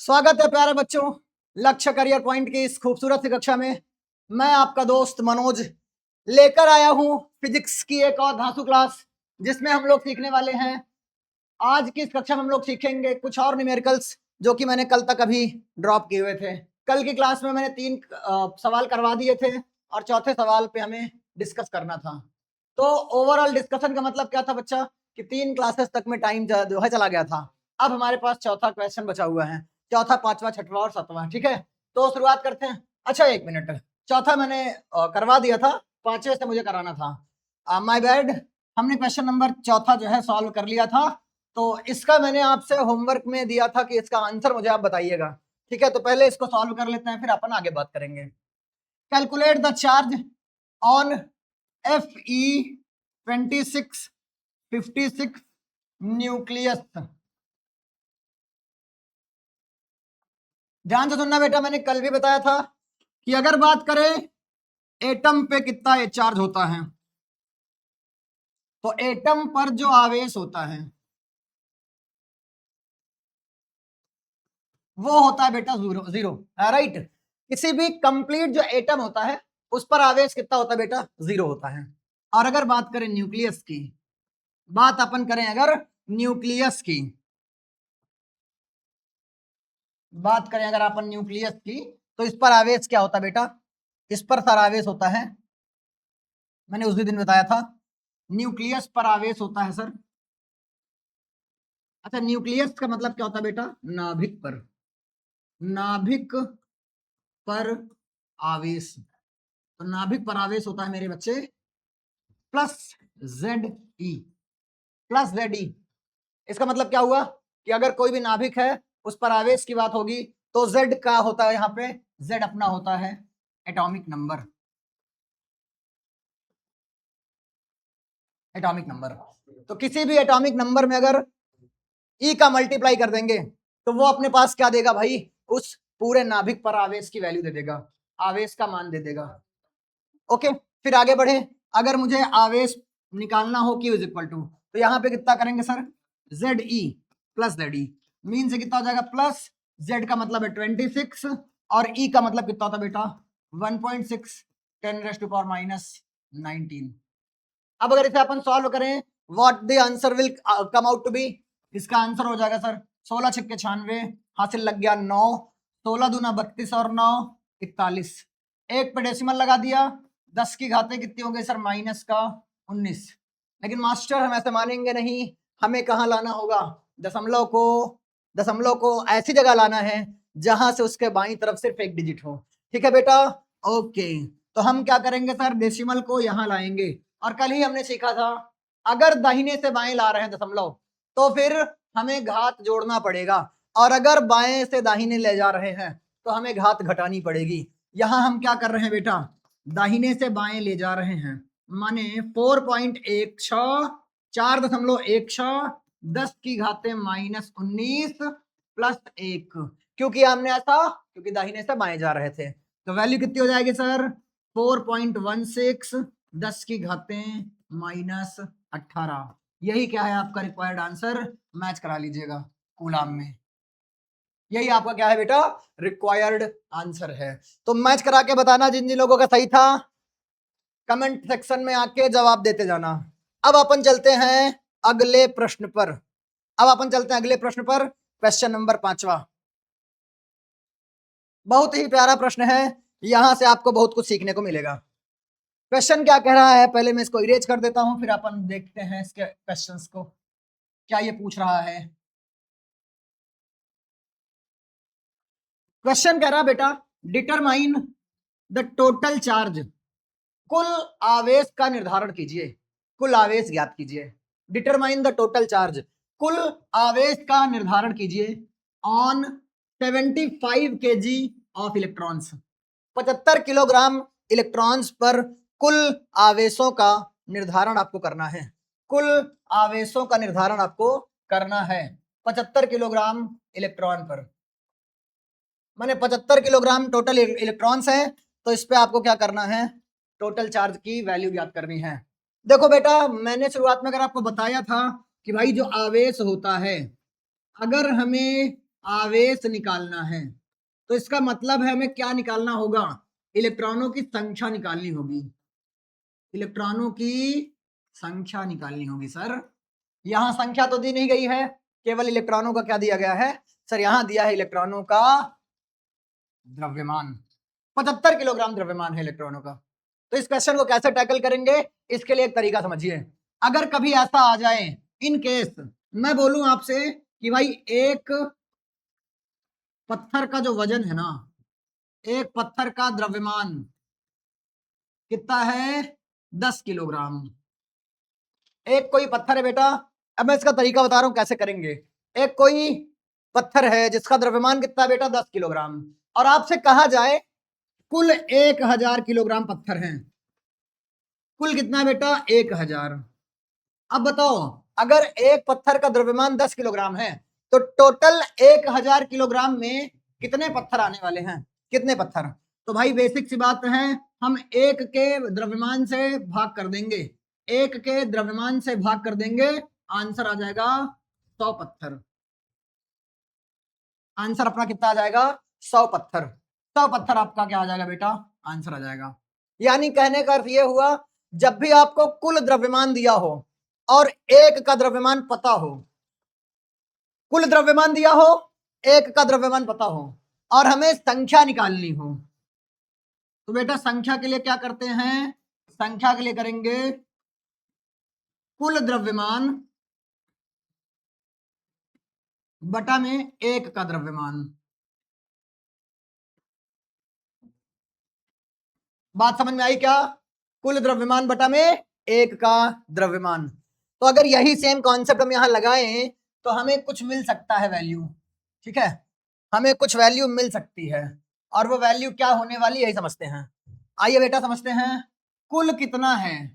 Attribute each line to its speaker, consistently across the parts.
Speaker 1: स्वागत है प्यारे बच्चों, लक्ष्य करियर पॉइंट की इस खूबसूरत सी कक्षा में। मैं आपका दोस्त मनोज लेकर आया हूं फिजिक्स की एक और धांसू क्लास, जिसमें हम लोग सीखने वाले हैं। आज की इस कक्षा में हम लोग सीखेंगे कुछ और न्यूमेरिकल्स जो कि मैंने कल तक अभी ड्रॉप किए हुए थे। कल की क्लास में मैंने 3 सवाल करवा दिए थे और चौथे सवाल पे हमें डिस्कस करना था। तो ओवरऑल डिस्कशन का मतलब क्या था बच्चा, कि 3 क्लासेस तक में टाइम जो है चला गया था। अब हमारे पास चौथा क्वेश्चन बचा हुआ है, चौथा, पांचवा, छठवां और सातवां। ठीक है, तो शुरुआत करते हैं। अच्छा, एक मिनट, चौथा मैंने करवा दिया था, पांचवे से मुझे कराना था। माय बैड, हमने क्वेश्चन नंबर चौथा जो है सॉल्व कर लिया था। तो इसका मैंने आपसे होमवर्क में दिया था कि इसका आंसर मुझे आप बताइएगा। ठीक है, तो पहले इसको सॉल्व कर लेते हैं, फिर अपन आगे बात करेंगे। Calculate the charge on Fe2656 nucleus. ध्यान से सुनना बेटा, मैंने कल भी बताया था कि अगर बात करें एटम पे कितना चार्ज होता है, तो एटम पर जो आवेश होता है वो होता है बेटा जीरो। राइट, किसी भी कंप्लीट जो एटम होता है उस पर आवेश कितना होता है बेटा, जीरो होता है। और अगर बात करें न्यूक्लियस की, बात अपन करें अगर न्यूक्लियस की बात करें अगर अपन न्यूक्लियस की, तो इस पर आवेश क्या होता है बेटा, इस पर सर आवेश होता है, मैंने उस दिन बताया था, न्यूक्लियस पर आवेश होता है सर। अच्छा, न्यूक्लियस का मतलब क्या होता है बेटा, नाभिक पर, नाभिक पर आवेश। तो नाभिक पर आवेश होता है मेरे बच्चे plus Z E, plus Z ई। इसका मतलब क्या हुआ कि अगर कोई भी नाभिक है उस पर आवेश की बात होगी तो जेड का होता है, यहाँ पे जेड अपना होता है एटॉमिक नंबर, एटॉमिक नंबर। तो किसी भी एटॉमिक नंबर में अगर ई का मल्टीप्लाई कर देंगे तो वो अपने पास क्या देगा भाई, उस पूरे नाभिक पर आवेश की वैल्यू दे देगा, आवेश का मान दे देगा। ओके, फिर आगे बढ़े। अगर मुझे आवेश निकालना हो Q इज इक्वल टू, तो यहाँ पे कितना करेंगे sir, Z E plus Z E. Mean से कितना हो जाएगा, प्लस जेड का मतलब है 26 और ई का मतलब कितना होता है बेटा 1.6 10⁻⁻19। अब अगर इसे अपन सॉल्व करें, what the answer will come out to be, इसका आंसर हो जाएगा सर 16 छक्के 96, हासिल लग गया 9, 16 दूना 32 और 9 41। एक पे डेसिमल लगा दिया, 10 की घातें कितनी हो गई सर, माइनस का 19। लेकिन मास्टर हम ऐसे मानेंगे नहीं, हमें कहाँ लाना होगा, दशमलव को ऐसी जगह लाना है जहां से उसके बाईं तरफ सिर्फ एक डिजिट हो। ठीक है बेटा, ओके। तो हम क्या करेंगे सर, डेसिमल को यहाँ लाएंगे। और कल ही हमने सीखा था, अगर दाहिने से बाएं ला रहे हैं दशमलव तो फिर हमें घात जोड़ना पड़ेगा, और अगर बाएं से दाहिने ले जा रहे हैं तो हमें घात घटानी पड़ेगी। यहां हम क्या कर रहे हैं बेटा, दाहिने से बाएं ले जा रहे हैं, माने 4.16, 4.16, 10 की घातें -19 प्लस 1। क्यों किया हमने ऐसा, क्योंकि दाहिने से बाएं जा रहे थे। तो वैल्यू कितनी हो जाएगी सर, 4.16, 10 की घातें -18। यही क्या है आपका रिक्वायर्ड आंसर, मैच करा लीजिएगा कूलाम में। यही आपका क्या है बेटा, रिक्वायर्ड आंसर है। तो मैच करा के बताना जिन जिन लोगों का सही था, कमेंट सेक्शन में आके जवाब देते जाना। अब अपन चलते हैं अगले प्रश्न पर, क्वेश्चन नंबर 5वां। बहुत ही प्यारा प्रश्न है, यहां से आपको बहुत कुछ सीखने को मिलेगा। क्वेश्चन क्या कह रहा है, पहले मैं इसको इरेज कर देता हूं, फिर अपन देखते हैं इसके क्वेश्चंस को क्या ये पूछ रहा है। क्वेश्चन कह रहा बेटा, डिटरमाइन द टोटल चार्ज, कुल आवेश का निर्धारण कीजिए, कुल आवेश ज्ञात कीजिए। डिटरमाइन द टोटल चार्ज, कुल आवेश का निर्धारण कीजिए on 75 kg of electrons, 75 kilogram electrons पर कुल आवेशों का निर्धारण आपको करना है, कुल आवेशों का निर्धारण आपको करना है 75 किलोग्राम इलेक्ट्रॉन पर, माने 75 किलोग्राम टोटल इलेक्ट्रॉन्स हैं। तो इस पे आपको क्या करना है, टोटल चार्ज की वैल्यू ज्ञात करनी है। देखो बेटा, मैंने शुरुआत में अगर आपको बताया था कि भाई जो आवेश होता है, अगर हमें आवेश निकालना है। तो इसका मतलब है हमें क्या निकालना होगा, इलेक्ट्रॉनों की संख्या निकालनी होगी, इलेक्ट्रॉनों की संख्या निकालनी होगी सर। यहां संख्या तो दी नहीं गई है, केवल इलेक्ट्रॉनों का क्या दिया गया है सर, यहां दिया है इलेक्ट्रॉनों का द्रव्यमान, 75 किलोग्राम द्रव्यमान है इलेक्ट्रॉनों का। तो इस क्वेश्चन को कैसे टैकल करेंगे, इसके लिए एक तरीका समझिए। अगर कभी ऐसा आ जाए, इन केस मैं बोलूं आपसे कि भाई एक पत्थर का जो वजन है ना, एक पत्थर का द्रव्यमान कितना है, 10 किलोग्राम। एक कोई पत्थर है बेटा, अब मैं इसका तरीका बता रहा हूं कैसे करेंगे। एक कोई पत्थर है जिसका द्रव्यमान कितना है बेटा, 10 किलोग्राम, और आपसे कहा जाए कुल 1000 किलोग्राम पत्थर हैं। कुल कितना है बेटा, 1000। अब बताओ, अगर एक पत्थर का द्रव्यमान 10 किलोग्राम है तो टोटल 1000 किलोग्राम में कितने पत्थर आने वाले हैं, कितने पत्थर। तो भाई बेसिक सी बात है, हम एक के द्रव्यमान से भाग कर देंगे, एक के द्रव्यमान से भाग कर देंगे, आंसर आ जाएगा 100 पत्थर। आंसर अपना कितना आ जाएगा, 100 पत्थर। 100 पत्थर आपका क्या आ जाएगा बेटा, आंसर आ जाएगा। यानी कहने का अर्थ यह हुआ, जब भी आपको कुल द्रव्यमान दिया हो और एक का द्रव्यमान पता हो, कुल द्रव्यमान दिया हो, एक का द्रव्यमान पता हो, और हमें संख्या निकालनी हो, तो बेटा संख्या के लिए क्या करते हैं, संख्या के लिए करेंगे कुल द्रव्यमान बटा में एक का द्रव्यमान। बात समझ में आई क्या, कुल द्रव्यमान बटा में एक का द्रव्यमान। तो अगर यही सेम कॉन्सेप्ट हम यहां लगाएं तो हमें कुछ मिल सकता है वैल्यू, ठीक है, हमें कुछ वैल्यू मिल सकती है, और वो वैल्यू क्या होने वाली यही समझते हैं। आइए बेटा समझते हैं, कुल कितना है,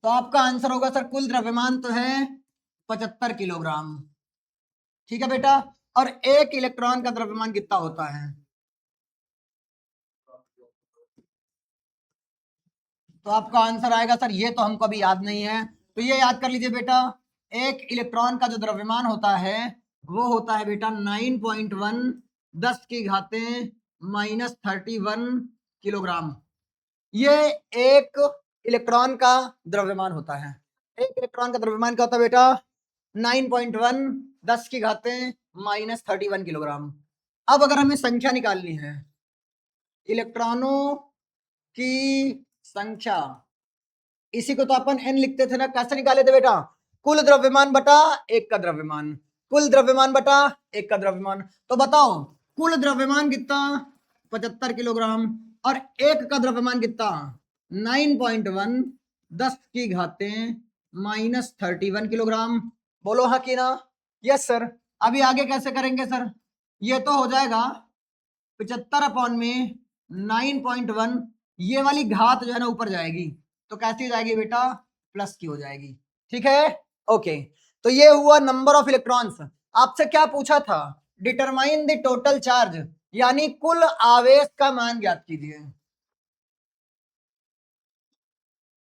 Speaker 1: तो आपका आंसर होगा सर कुल द्रव्यमान तो है 75 किलोग्राम, ठीक है बेटा, और एक इलेक्ट्रॉन का द्रव्यमान कितना होता है, तो आपका आंसर आएगा सर, ये तो हमको अभी याद नहीं है, तो ये याद कर लीजिए बेटा, एक इलेक्ट्रॉन का जो द्रव्यमान होता है वो होता है बेटा 9.1 10 की घातें -31 किलोग्राम। ये एक इलेक्ट्रॉन का द्रव्यमान होता है, एक इलेक्ट्रॉन का द्रव्यमान क्या होता है बेटा, 9.1 10 की घातें -31 किलोग्राम। अब अगर हमें संख्या निकालनी है, इलेक्ट्रॉनों की संख्या, इसी को तो अपन n लिखते थे ना, कैसे निकाले थे बेटा, कुल द्रव्यमान बटा एक का द्रव्यमान, कुल द्रव्यमान बटा एक का द्रव्यमान। तो बताओ कुल द्रव्यमान कितना, 75 किलोग्राम, और एक का द्रव्यमान कितना, 9.1 10 की घातें -31 किलोग्राम। बोलो हाँ कि ना, यस सर। अभी आगे कैसे करेंगे सर, ये तो हो जाएगा 75 में 9.1, ये वाली घात जो है ना ऊपर जाएगी, तो कैसी जाएगी बेटा, प्लस की हो जाएगी, ठीक है, ओके। तो ये हुआ नंबर ऑफ इलेक्ट्रॉन्स। आपसे क्या पूछा था, डिटरमाइन द टोटल चार्ज, यानी कुल आवेश का मान ज्ञात कीजिए,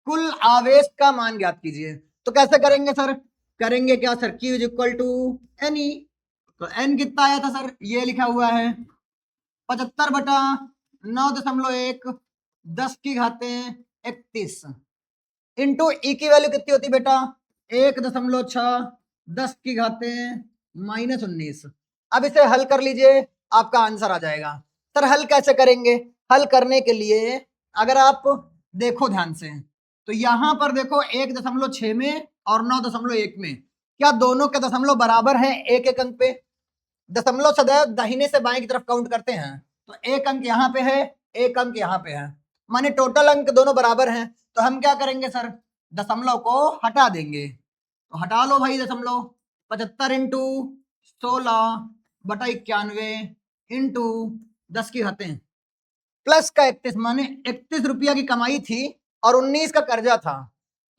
Speaker 1: कुल आवेश का मान ज्ञात कीजिए। तो कैसे करेंगे सर, करेंगे क्या sir, Q is equal to n e, तो एन कितना आया था सर, ये लिखा हुआ है 75 बटा 9.1 10 की घातें 31 इंटू ई की वैल्यू कितनी होती बेटा, 1.6 10 की घातें -19। अब इसे हल कर लीजिए, आपका आंसर आ जाएगा। सर हल कैसे करेंगे, हल करने के लिए अगर आप देखो ध्यान से, तो यहां पर देखो 1.6 में और 9.1 में, क्या दोनों के दशमलव बराबर हैं एक एक अंक पे, दशमलव सदैव दाहिने से बाएं की तरफ काउंट करते हैं, तो एक अंक यहाँ पे है, एक अंक यहाँ पे है, माने टोटल अंक दोनों बराबर हैं। तो हम क्या करेंगे सर, दशमलव को हटा देंगे, तो हटा लो भाई दशमलव, 75 इंटू 16 बटा 91 इंटू 10 की घातें प्लस का 31, माने 31 रुपया की कमाई थी और 19 का कर्जा था,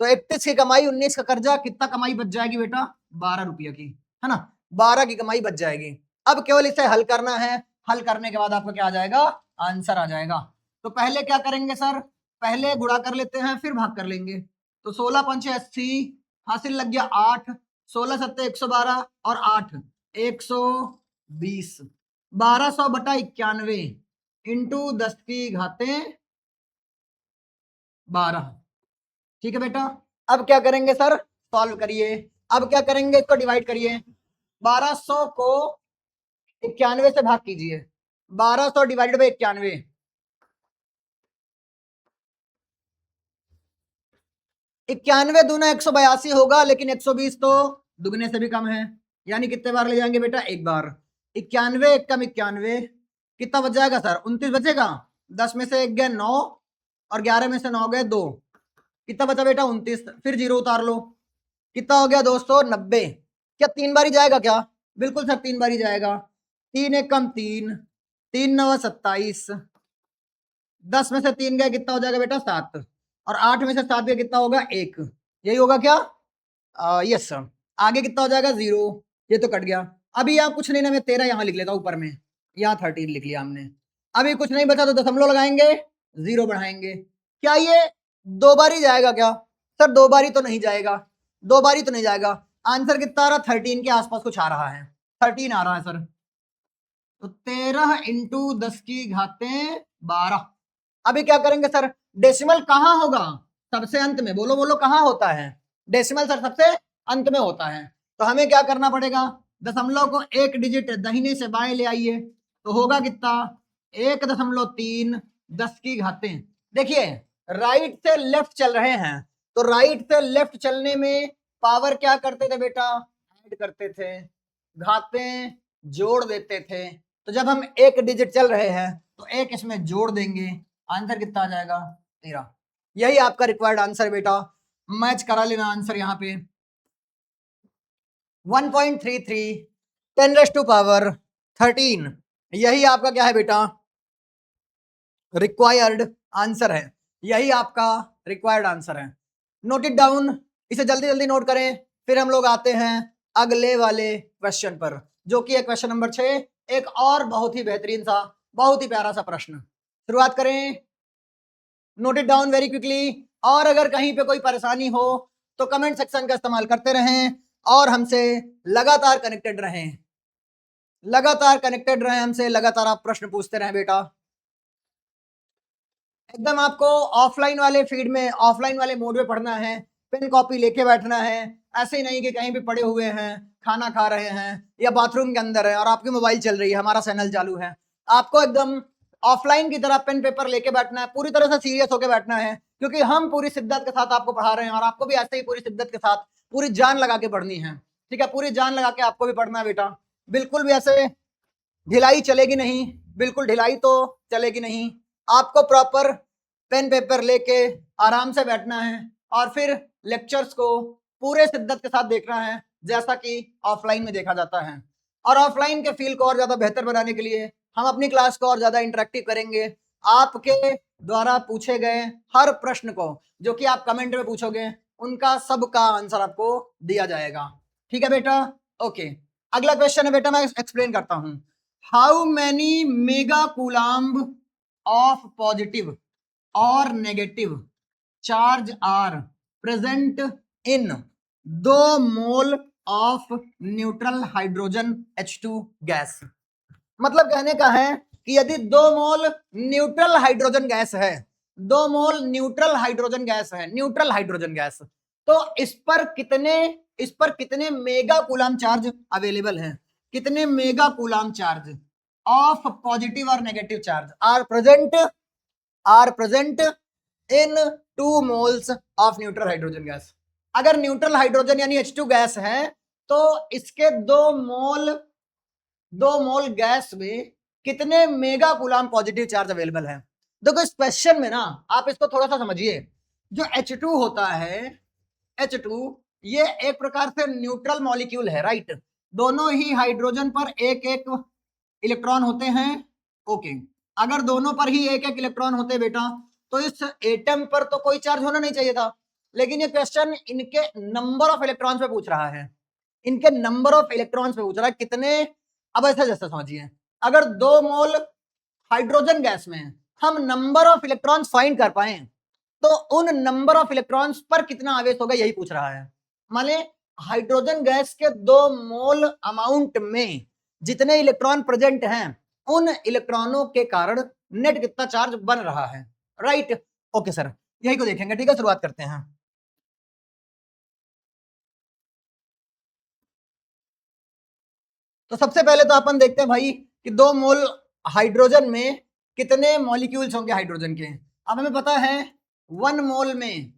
Speaker 1: तो 31 की कमाई 19 का कर्जा, कितना कमाई बच जाएगी बेटा, 12 रुपया की, है ना, 12 की कमाई बच जाएगी। अब केवल इसे हल करना है, हल करने के बाद आपका क्या आ जाएगा, आंसर आ जाएगा। तो पहले क्या करेंगे सर, पहले गुणा कर लेते हैं फिर भाग कर लेंगे, तो 16 पंचे 80, हासिल लग गया 8, 16 सत्ते 112 और 8 120, 1200/91 इंटू 10 की घातें 12। ठीक है बेटा, अब क्या करेंगे सर, सॉल्व करिए। अब क्या करेंगे, इसको डिवाइड करिए। 1200 को 91 से भाग कीजिए। 1200 डिवाइडेड बाई 91, 91 दूना 182 होगा, लेकिन 120 तो दुगने से भी कम है, यानी कितने बार ले जाएंगे बेटा, एक बार। 91 एक कम 91, कितना बच जाएगा सर, 29 बचेगा। 10 में से 1 गए 9 और 11 में से 9 गए 2, कितना बचा बेटा, 29। फिर जीरो उतार लो, कितना हो गया 290। क्या 3 बार ही जाएगा क्या, बिल्कुल सर 3 बार ही जाएगा। 3 एक कम 3, 3 9 27, 10 में से 3 गए, कितना हो जाएगा बेटा 7, और 8 में से 7 गए, कितना होगा 1। यही होगा क्या, यस सर। आगे कितना हो जाएगा 0, ये तो कट गया। अभी यहाँ कुछ नहीं ना, मैं 13 यहाँ लिख लेता हूँ ऊपर में, यहाँ 13 लिख लिया हमने। अभी कुछ नहीं बचा तो दशमलव लगाएंगे, 0 बढ़ाएंगे। क्या ये 2 बार ही जाएगा क्या, सर 2 बार ही तो नहीं जाएगा, 2 बार ही तो नहीं जाएगा। आंसर कितना आ रहा, 13 के आसपास कुछ आ रहा है, 13 आ रहा है सर। तो 13 इंटू 10 की घातें 12। अभी क्या करेंगे सर, डेसिमल कहाँ होगा, सबसे अंत में, बोलो बोलो कहाँ होता है डेसिमल सर, सबसे अंत में होता है। तो हमें क्या करना पड़ेगा, दशमलव को एक डिजिट दाहिने से बाएं ले आइए, तो होगा कितना 1.3 10 की घातें। देखिए राइट से लेफ्ट चल रहे हैं, तो राइट से लेफ्ट चलने में पावर क्या करते थे बेटा, ऐड करते थे, घातें जोड़ देते थे। तो जब हम एक डिजिट चल रहे हैं तो एक इसमें जोड़ देंगे, आंसर कितना आ जाएगा 13। यही आपका रिक्वायर्ड आंसर बेटा, मैच करा लेना आंसर यहाँ पे 1.33 10⁻13, यही आपका क्या है बेटा, रिक्वायर्ड आंसर है, यही आपका रिक्वायर्ड आंसर है। नोट इट डाउन, इसे जल्दी जल्दी नोट करें, फिर हम लोग आते हैं अगले वाले क्वेश्चन पर, जो कि है क्वेश्चन नंबर 6। एक और बहुत ही बेहतरीन सा, बहुत ही प्यारा सा प्रश्न, शुरुआत करें। Note it down very quickly, और अगर कहीं पे कोई परेशानी हो तो कमेंट सेक्शन का इस्तेमाल करते रहें और हमसे लगातार कनेक्टेड रहें, लगातार कनेक्टेड रहें हमसे, लगातार आप प्रश्न पूछते रहें बेटा। एकदम आपको ऑफलाइन वाले फीड में, ऑफलाइन वाले मोड में पढ़ना है, पेन कॉपी लेके बैठना है, ऐसे ही नहीं कि कहीं भी पड़े हुए हैं, खाना खा रहे हैं या बाथरूम के अंदर है और आपकी मोबाइल चल रही है, हमारा चैनल चालू है। आपको एकदम ऑफलाइन की तरह पेन पेपर लेके बैठना है, पूरी तरह से सीरियस होकर बैठना है, क्योंकि हम पूरी शिद्दत के साथ आपको पढ़ा रहे हैं और आपको भी ऐसे ही पूरी शिद्दत के साथ पूरी जान लगा के पढ़नी है। ठीक है, पूरी जान लगा के आपको भी पढ़ना है बेटा, बिल्कुल भी ऐसे ढिलाई चलेगी नहीं, बिल्कुल ढिलाई तो चलेगी नहीं। आपको प्रॉपर पेन पेपर लेके आराम से बैठना है और फिर लेक्चर्स को पूरे शिद्दत के साथ देखना है, जैसा कि ऑफलाइन में देखा जाता है। और ऑफलाइन के फील को और ज्यादा बेहतर बनाने के लिए हम अपनी क्लास को और ज्यादा इंटरेक्टिव करेंगे। आपके द्वारा पूछे गए हर प्रश्न को, जो कि आप कमेंट में पूछोगे, उनका सबका आंसर आपको दिया जाएगा। ठीक है बेटा, ओके। अगला क्वेश्चन है बेटा, मैं एक्सप्लेन करता हूं। How many mega coulomb of positive और negative charge are present in 2 mole of neutral hydrogen H2 gas. मतलब कहने का है कि यदि 2 मोल न्यूट्रल हाइड्रोजन गैस है, 2 मोल न्यूट्रल हाइड्रोजन गैस है, न्यूट्रल हाइड्रोजन गैस, तो इस पर कितने मेगा कूलाम चार्ज अवेलेबल है, कितने mega coulomb charge of positive और negative charge are present in 2 moles of neutral hydrogen gas. अगर न्यूट्रल हाइड्रोजन यानी H2 गैस है, तो इसके 2 मोल गैस में कितने mega coulomb positive charge available है। देखो इस क्वेश्चन में ना आप इसको थोड़ा सा समझिए, जो H2 होता है, H2 ये एक प्रकार से न्यूट्रल मॉलिक्यूल है, राइट। दोनों ही हाइड्रोजन पर एक एक इलेक्ट्रॉन होते हैं, ओके। अगर दोनों पर ही एक एक इलेक्ट्रॉन होते बेटा, तो इस एटम पर तो कोई चार्ज होना नहीं चाहिए था, लेकिन ये क्वेश्चन इनके नंबर ऑफ इलेक्ट्रॉन्स पे पूछ रहा है, इनके नंबर ऑफ इलेक्ट्रॉन्स पे पूछ रहा है कितने। अब ऐसा जैसा समझिए, अगर 2 मोल हाइड्रोजन गैस में हम नंबर ऑफ इलेक्ट्रॉन्स फाइंड कर पाए, तो उन नंबर ऑफ इलेक्ट्रॉन्स पर कितना आवेश होगा, यही पूछ रहा है। मान ले हाइड्रोजन गैस के 2 मोल अमाउंट में जितने इलेक्ट्रॉन प्रेजेंट हैं उन इलेक्ट्रॉनों के कारण नेट कितना चार्ज बन रहा है, राइट। ओके सर, यही को देखेंगे, ठीक है, शुरुआत करते हैं। तो सबसे पहले तो अपन देखते हैं भाई कि 2 मोल हाइड्रोजन में कितने मॉलिक्यूल्स होंगे हाइड्रोजन के। अब हमें पता है 1 मोल में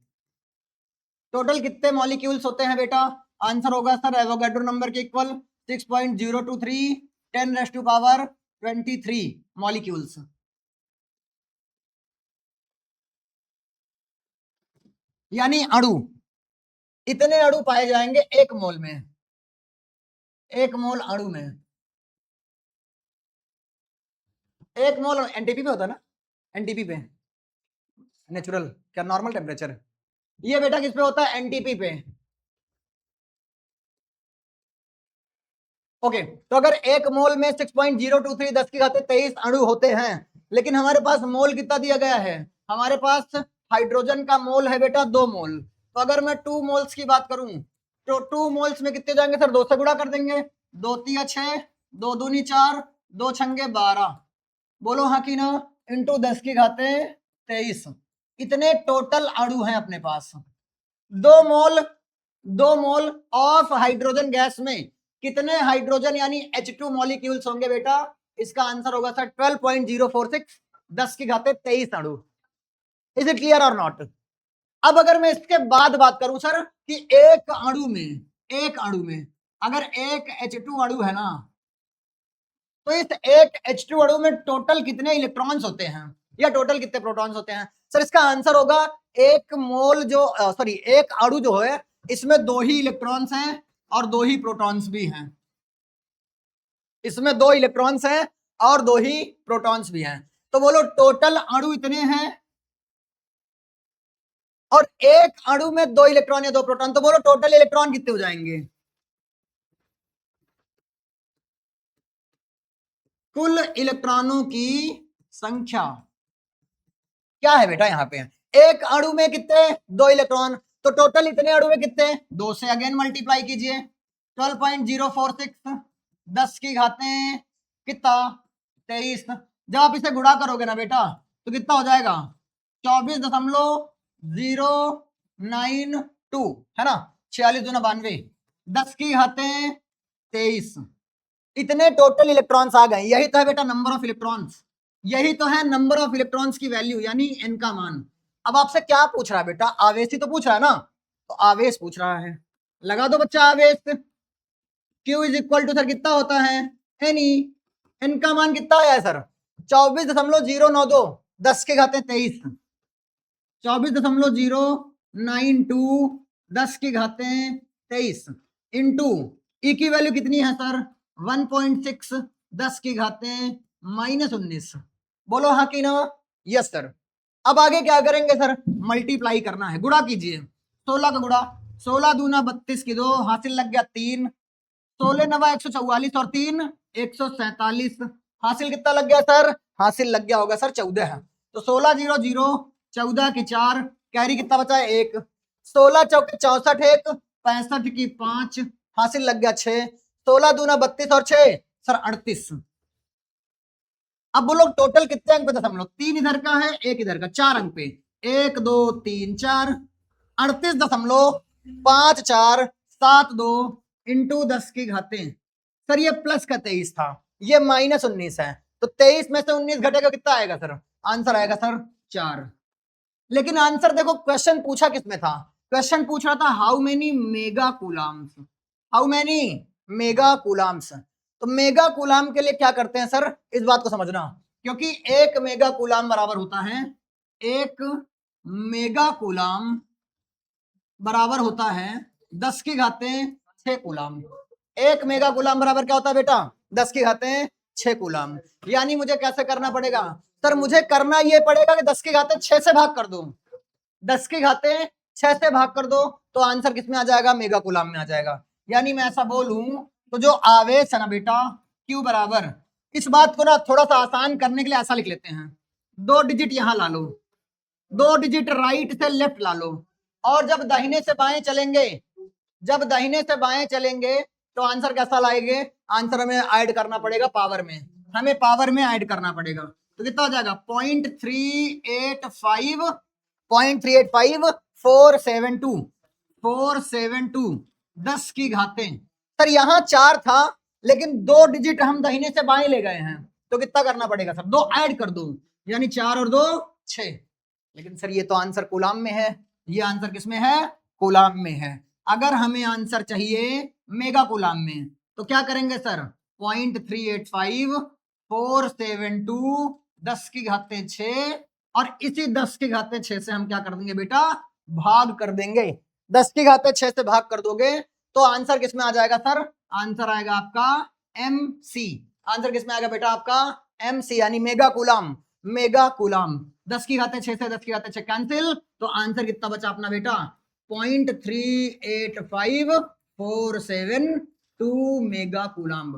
Speaker 1: टोटल कितने मॉलिक्यूल्स होते हैं बेटा, आंसर होगा सर एवोगैड्रो नंबर के इक्वल 6.023 10⁻23 मॉलिक्यूल्स। यानी अणु, इतने अणु पाए जाएंगे 1 मोल में, 1 मोल अणु में। 1 मोल एनटीपी पे होता है ना, एनटीपी पे, नेचुरल क्या नॉर्मल टेम्परेचर, ये बेटा किस पे होता है, एनटीपी पे। ओके, तो अगर 1 मोल में 6.023 10 की घात 23 अणु होते हैं, लेकिन हमारे पास मोल कितना दिया गया है, हमारे पास हाइड्रोजन का मोल है बेटा 2 मोल। तो अगर मैं 2 मोल्स की बात करूं तो 2 मोल्स में कितने जाएंगे सर, 2 से गुणा कर देंगे, 2 तिया 6, 2 दूनी 4, 2 छंगे 12, बोलो हाँ कि ना, इंटू 10 की घाते 23। इतने टोटल अणु हैं अपने पास। 2 मोल ऑफ हाइड्रोजन गैस में कितने हाइड्रोजन यानी H2 मॉलिक्यूल्स होंगे बेटा, इसका आंसर होगा सर 12.046 10 की घाते 23 अणु। इज इट क्लियर और नॉट। अब अगर मैं इसके बाद बात करूं सर कि एक अणु में अगर एक H2 अणु है ना, तो इस एक H2 अणु में टोटल कितने इलेक्ट्रॉन्स होते हैं या टोटल कितने प्रोटॉन्स होते हैं, सर इसका आंसर होगा एक मोल जो सॉरी एक अणु जो है इसमें 2 ही इलेक्ट्रॉन्स हैं और 2 ही प्रोटॉन्स भी हैं, इसमें 2 इलेक्ट्रॉन्स हैं और 2 ही प्रोटॉन्स भी हैं। तो बोलो टोटल अणु इतने हैं और एक अणु में 2 इलेक्ट्रॉन या 2 प्रोटॉन, तो बोलो टोटल इलेक्ट्रॉन कितने हो जाएंगे, कुल इलेक्ट्रॉनों की संख्या क्या है बेटा, यहाँ पे एक अणु में कितने 2 इलेक्ट्रॉन, तो टोटल इतने अणु में कितने 2 से अगेन मल्टीप्लाई कीजिए, 12.046 10 की घाते कितना 23। जब आप इसे गुणा करोगे ना बेटा तो कितना हो जाएगा 24.092 है ना, 46 दूना 92, 10 की घाते 23। इतने टोटल इलेक्ट्रॉन्स आ गए, यही तो है बेटा नंबर ऑफ इलेक्ट्रॉन्स, यही तो है नंबर ऑफ इलेक्ट्रॉन्स की वैल्यू यानी n का मान। अब आपसे क्या पूछ रहा है बेटा, आवेश ही तो पूछ रहा है ना, तो आवेश पूछ रहा है, लगा दो बच्चा आवेश। Q is equal to sir कितना होता है एनी, n का मान कितना आया है सर 24.092 10 के घाते 23, 24.092 10 की घाते 23 इंटू ई की वैल्यू कितनी है सर 1.6 10 की घाते -19। बोलो हाँ कि ना, यस सर। अब आगे क्या करेंगे सर, मल्टीप्लाई करना है, गुणा कीजिए, 16 का गुणा, 16 दूना 32 की 2 हासिल लग गया 3, 16 नवा 144 और 3 147, हासिल कितना लग गया सर, हासिल लग गया होगा सर 14। तो 16 0 0 14 की 4 कैरी कितना बचा है 1, 16 चौके 64 1 65 की 5 हासिल लग गया 6, 16 दूना 32 और 6 सर 38। अब बोलो टोटल कितने अंक पे दशमलव, 3 इधर का है 1 इधर का, 4 अंक पे 1 2 3 4, 38.5472 इंटू 10 की घाते, सर ये प्लस का 23 था, ये -19 है, तो 23 में से 19 घटेगा कितना आएगा सर, आंसर आएगा सर 4। लेकिन आंसर देखो क्वेश्चन पूछा किसमें था, क्वेश्चन पूछ रहा था how many mega coulombs, how many mega coulombs. तो मेगा कूलाम के लिए क्या करते हैं सर, इस बात को समझना, क्योंकि 1 मेगा कूलाम बराबर होता है 1 मेगा कूलाम बराबर होता है 10 की घाते 6 कूलाम। 1 मेगा कूलाम बराबर क्या होता है बेटा 10 की घाते 6 कूलाम। यानी मुझे कैसे करना पड़ेगा सर, मुझे करना ये पड़ेगा कि 10 की घाते 6 से भाग कर दो, 10 की घाते 6 से भाग कर दो तो आंसर किसमें आ जाएगा, मेगा कूलाम में आ जाएगा। यानी मैं ऐसा बोलूं तो जो आवेश है ना बेटा Q बराबर, इस बात को ना थोड़ा सा आसान करने के लिए ऐसा लिख लेते हैं, 2 डिजिट यहां ला लो, 2 डिजिट राइट से लेफ्ट ला लो, और जब दाहिने से बाएं चलेंगे जब दाहिने से बाएं चलेंगे तो आंसर कैसा लाएंगे? आंसर हमें ऐड करना पड़ेगा पावर में, हमें पावर में ऐड करना पड़ेगा। तो कितना हो जाएगा? 0.385 472 472 10 की घातें। सर यहाँ 4 था लेकिन 2 डिजिट हम दाहिने से बाएं ले गए हैं, तो कितना करना पड़ेगा सर? 2 ऐड कर दो, यानी 4 और 2 6। लेकिन सर ये तो आंसर कूलाम में है, ये आंसर किसमें है? कूलाम में है। अगर हमें आंसर चाहिए मेगा कूलाम में तो क्या करेंगे सर? 0.385 472 10 की घातें 6, और इसी 10 की घातें 6 से हम क्या कर देंगे बेटा? भाग कर देंगे। 10 की घातें 6 से भाग कर दोगे तो आंसर किसमें आ जाएगा सर? आंसर आएगा आपका MC। आंसर किसमें आएगा बेटा? आपका MC, यानी मेगा कूलाम। Mega coulomb. 10 की घातें 6 से 10 की घातें 6 कैंसिल, तो आंसर कितना बचा अपना बेटा? 0.385 472 मेगा कूलाम।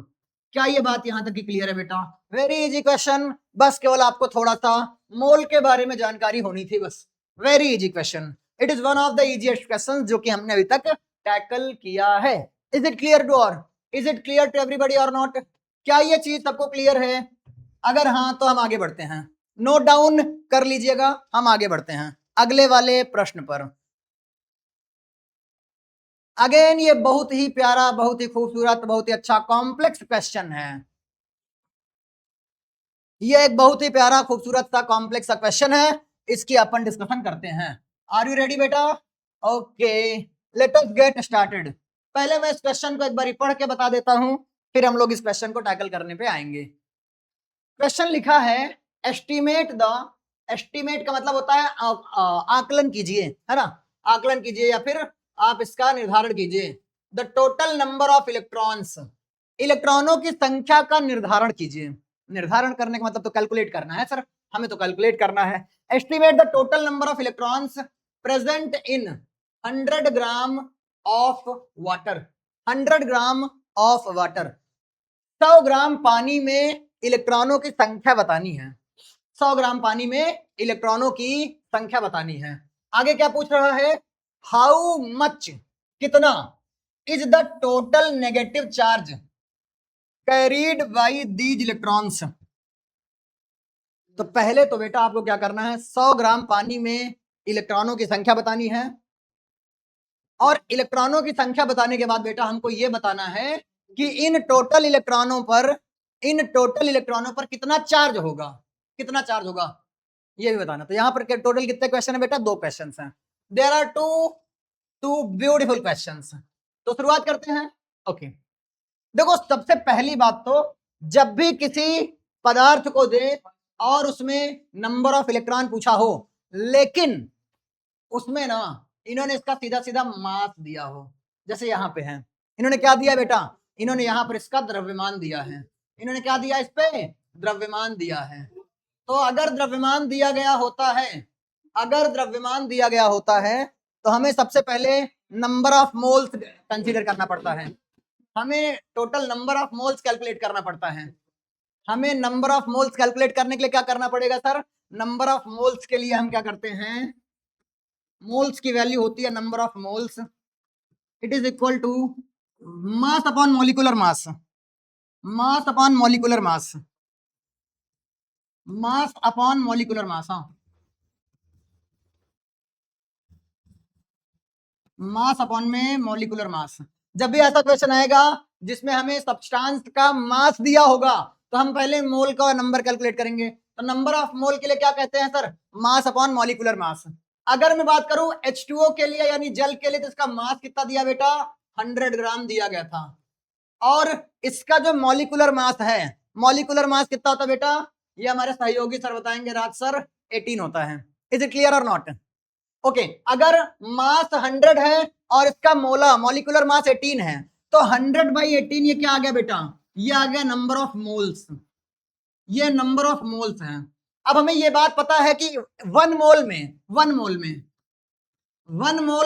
Speaker 1: क्या ये बात यहां तक की क्लियर है बेटा? वेरी इजी क्वेश्चन, बस केवल आपको थोड़ा सा मोल के बारे में जानकारी होनी थी बस। Very easy question, it is one of the easiest question जो कि हमने अभी तक टैकल किया है। इज इट क्लियर टू और is it clear to everybody और नॉट? क्या ये चीज सबको क्लियर है? अगर हाँ तो हम आगे बढ़ते हैं, नोट डाउन कर लीजिएगा, हम आगे बढ़ते हैं अगले वाले प्रश्न पर। अगेन ये बहुत ही प्यारा, बहुत ही खूबसूरत, बहुत ही अच्छा कॉम्प्लेक्स क्वेश्चन है। ये एक बहुत ही प्यारा खूबसूरत सा कॉम्प्लेक्स सा क्वेश्चन है, इसकी अपन डिस्कशन करते हैं। आर यू रेडी बेटा? Okay, let us get started. पहले मैं इस क्वेश्चन को एक बार पढ़ के बता देता हूं, फिर हम लोग इस क्वेश्चन को टैकल करने पे आएंगे। क्वेश्चन लिखा है एस्टिमेट द, एस्टिमेट का मतलब होता है आकलन कीजिए, है ना? आकलन कीजिए या फिर आप इसका निर्धारण कीजिए। The total number of electrons, इलेक्ट्रॉनों की संख्या का निर्धारण कीजिए। निर्धारण करने का मतलब तो कैलकुलेट करना है सर, हमें तो कैलकुलेट करना है। Estimate the total number of electrons present in 100 gram of water, 100 gram of water. 100 ग्राम पानी में इलेक्ट्रॉनों की संख्या बतानी है। 100 ग्राम पानी में इलेक्ट्रॉनों की संख्या बतानी है। आगे क्या पूछ रहा है? हाउ मच, कितना, is the total negative charge carried by these electrons. तो पहले तो बेटा आपको क्या करना है? 100 ग्राम पानी में इलेक्ट्रॉनों की संख्या बतानी है, और इलेक्ट्रॉनों की संख्या बताने के बाद बेटा हमको यह बताना है कि इन टोटल इलेक्ट्रॉनों पर, इन टोटल इलेक्ट्रॉनों पर कितना चार्ज होगा, कितना चार्ज होगा ये भी बताना। तो यहाँ पर टोटल कितने क्वेश्चन है बेटा? 2 क्वेश्चन हैं। There are two beautiful questions. तो शुरुआत करते हैं। ओके, देखो सबसे पहली बात तो जब भी किसी पदार्थ को दे और उसमें नंबर ऑफ इलेक्ट्रॉन पूछा हो, लेकिन उसमें ना इन्होंने इसका सीधा सीधा मास दिया हो, जैसे यहाँ पे है, इन्होंने क्या दिया बेटा? इन्होंने यहाँ पर इसका द्रव्यमान दिया है। इन्होंने क्या दिया? इस पे द्रव्यमान दिया है। तो अगर द्रव्यमान दिया गया होता है, अगर द्रव्यमान दिया गया होता है तो हमें सबसे पहले नंबर ऑफ मोल्स कंसीडर करना पड़ता है। हमें total number of moles calculate करना पड़ता है। हमें नंबर ऑफ मोल्स कैलकुलेट करने के लिए क्या करना पड़ेगा सर? नंबर ऑफ मोल्स के लिए हम क्या करते हैं? मोल्स की वैल्यू होती है number of moles, it is equal to mass upon molecular mass, mass upon molecular mass, mass upon molecular mass. हाँ, मास अपॉन में मॉलिक्यूलर मास। जब भी ऐसा क्वेश्चन आएगा जिसमें हमें सब्सटेंस का मास दिया होगा तो हम पहले मोल का नंबर कैलकुलेट करेंगे। तो नंबर ऑफ मोल के लिए क्या कहते हैं सर? मास अपॉन मॉलिक्यूलर मास। अगर मैं बात करूं H2O के लिए यानी जल के लिए, तो इसका मास कितना दिया बेटा? 100 ग्राम दिया गया था। और इसका जो मॉलिक्यूलर मास है, मॉलिक्यूलर मास कितना होता है बेटा? ये हमारे सहयोगी सर बताएंगे, राज सर, 18 होता है। इज इट क्लियर और नॉट? ओके, अगर मास 100 है और इसका मॉलिक्यूलर मास 18 है, तो 100/18 ये क्या आ गया बेटा? ये आ गया नंबर ऑफ मोल्स। ये नंबर ऑफ मोल्स हैं। अब हमें ये बात पता है कि 1 मोल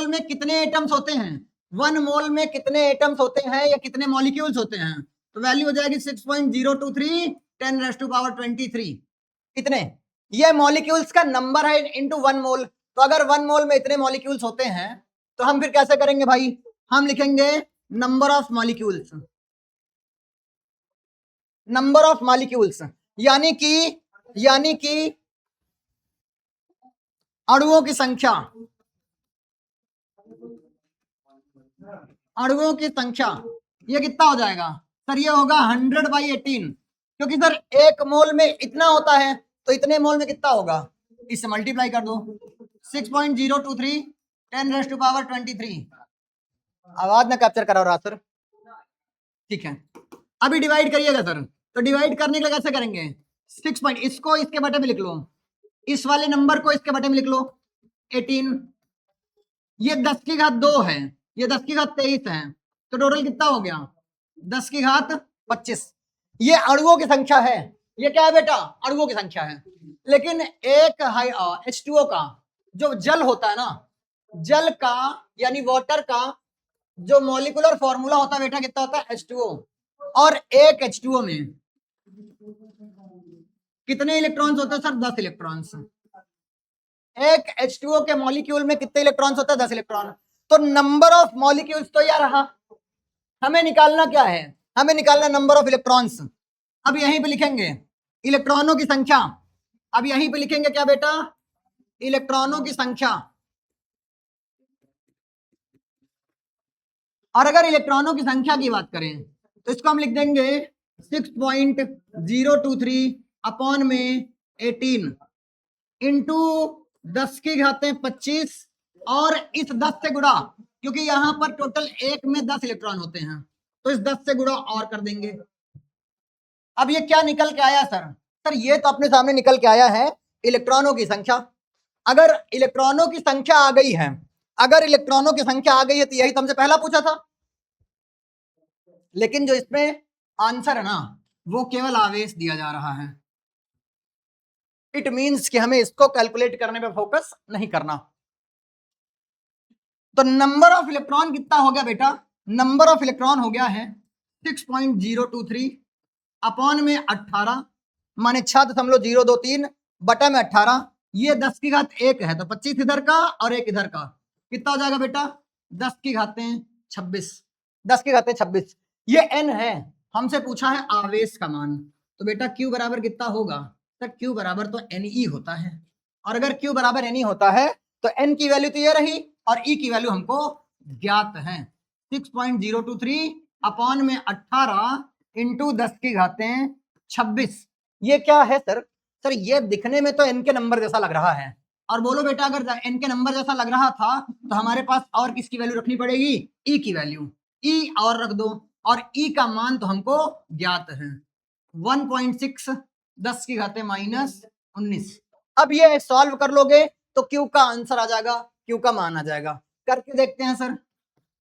Speaker 1: में कितने एटम्स होते हैं? 1 मोल में कितने एटम्स होते हैं या कितने मॉलिक्यूल्स होते हैं? तो वैल्यू हो जाएगी 6.023 10⁻23। कितने? ये मॉलिक्यूल्स का नंबर है इनटू 1 मोल। तो अगर 1 मोल में इतने मॉलिक्यूल्स होते हैं तो हम फिर कैसे करेंगे भाई? हम लिखेंगे number of molecules, number of molecules, यानी कि अणुओं की संख्या, अणुओं की संख्या ये कितना हो जाएगा सर? ये होगा 100/18, क्योंकि सर एक मोल में इतना होता है तो इतने मोल में कितना होगा, इससे मल्टीप्लाई कर दो। 6.023 10⁻23। आवाज ना कैप्चर करा रहा सर, ठीक है। अभी डिवाइड करिएगा सर, तो डिवाइड करने के लिए कैसे करेंगे? 6 पॉइंट, इसको इसके बटे में लिख लो, इस वाले नंबर को इसके बटे में लिख लो 18। ये 10 की घात 2 है, ये 10 की घात 23 है, तो टोटल कितना हो गया 10 की घात 25। ये अणुओं की संख्या है, ये क्या है बेटा? अणुओं की संख्या है। लेकिन एक H2O का जो जल होता है ना, जल का यानी वाटर का जो मॉलिक्यूलर फॉर्मूला होता है बेटा कितना होता है? H2O। और एक H2O में कितने इलेक्ट्रॉन्स होते हैं सर? 10 इलेक्ट्रॉन्स। एक H2O के मॉलिक्यूल में कितने इलेक्ट्रॉन्स होते हैं? 10 इलेक्ट्रॉन। तो नंबर ऑफ मॉलिक्यूल्स तो यह रहा, हमें निकालना क्या है? हमें निकालना नंबर ऑफ इलेक्ट्रॉन्स। अब यहीं पे लिखेंगे इलेक्ट्रॉनों की संख्या, अब यहीं पे लिखेंगे क्या बेटा? इलेक्ट्रॉनों की संख्या। और अगर इलेक्ट्रॉनों की संख्या की बात करें तो इसको हम लिख देंगे 6.023 अपॉन में 18 इंटू 10 की घातें 25 और इस 10 से गुणा, क्योंकि यहां पर टोटल एक में 10 इलेक्ट्रॉन होते हैं, तो इस 10 से गुणा और कर देंगे। अब ये क्या निकल के आया सर? सर ये तो अपने सामने निकल के आया है इलेक्ट्रॉनों की संख्या। अगर इलेक्ट्रॉनों की संख्या आ गई है, अगर इलेक्ट्रॉनों की संख्या आ गई है तो यही तो हमसे पहला पूछा था। लेकिन जो इसमें आंसर है ना, वो केवल आवेश दिया जा रहा है। इट मींस कि हमें इसको कैलकुलेट करने पे फोकस नहीं करना। तो नंबर ऑफ इलेक्ट्रॉन कितना हो गया बेटा? नंबर ऑफ इलेक्ट्रॉन हो गया है 6.023 अपॉन में 18 माने 6.023 बटा में 18। ये 10 की घात 1 है, तो 25 इधर का और 1 इधर का, कितना हो जाएगा बेटा? 10 की घातें 26, 10 की घातें 26। ये n है, हमसे पूछा है आवेश का मान, तो बेटा Q बराबर कितना होगा? सर Q बराबर तो Ne होता है, और अगर Q बराबर Ne होता है तो n की वैल्यू तो ये रही और E की वैल्यू हमको ज्ञात है। 6.023 अपॉन में 18 इंटू 10 की घातें 26। ये क्या है सर? सर ये दिखने में तो n के नंबर जैसा लग रहा है, और बोलो बेटा अगर n के नंबर जैसा लग रहा था तो हमारे पास और किसकी वैल्यू रखनी पड़ेगी? E की वैल्यू। E और रख दो, और E का मान तो हमको ज्ञात है 1.6 10 की घातें -19। अब ये सॉल्व कर लोगे तो Q का आंसर आ जाएगा, Q का मान आ जाएगा। करके देखते हैं सर,